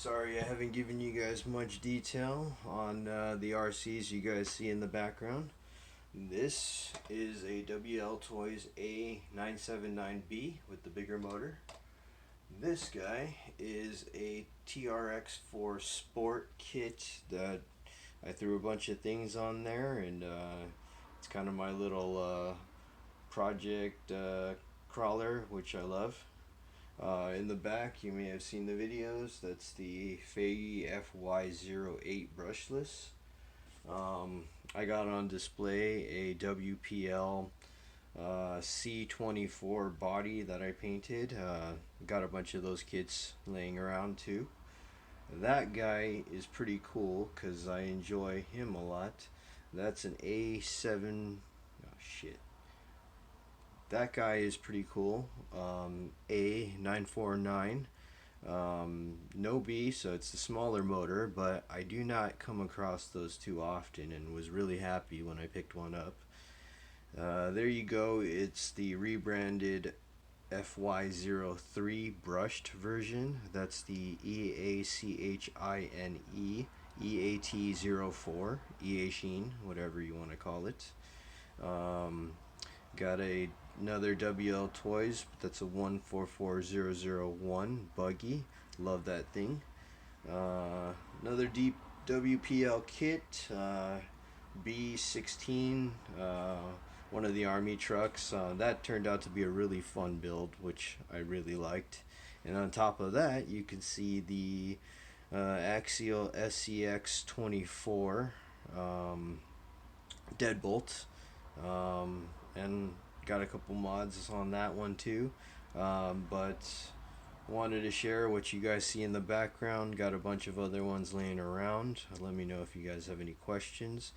Sorry I haven't given you guys much detail on the RCs you guys see in the background. This is a Wltoys A979B with the bigger motor. This guy is a Trx4 Sport kit that I threw a bunch of things on there, and it's kind of my little project crawler, which I love. In the back, you may have seen the videos. That's the Feiyue FY08 brushless. I got on display a WPL C24 body that I painted. Got a bunch of those kits laying around too. That guy is pretty cool because I enjoy him a lot. That's an A7. Oh shit. That guy is pretty cool. A949. No B, so it's the smaller motor, but I do not come across those too often and was really happy when I picked one up. There you go, it's the rebranded FY03 brushed version. That's the EACHINE EAT04, Eachine, whatever you want to call it. Got another Wltoys, but that's a 144001 buggy. Love that thing. Another deep WPL kit, B16, one of the army trucks. That turned out to be a really fun build, which I really liked. And on top of that, you can see the Axial SCX24 Deadbolt, and got a couple mods on that one too. But wanted to share what you guys see in the background. Got a bunch of other ones laying around. Let me know if you guys have any questions.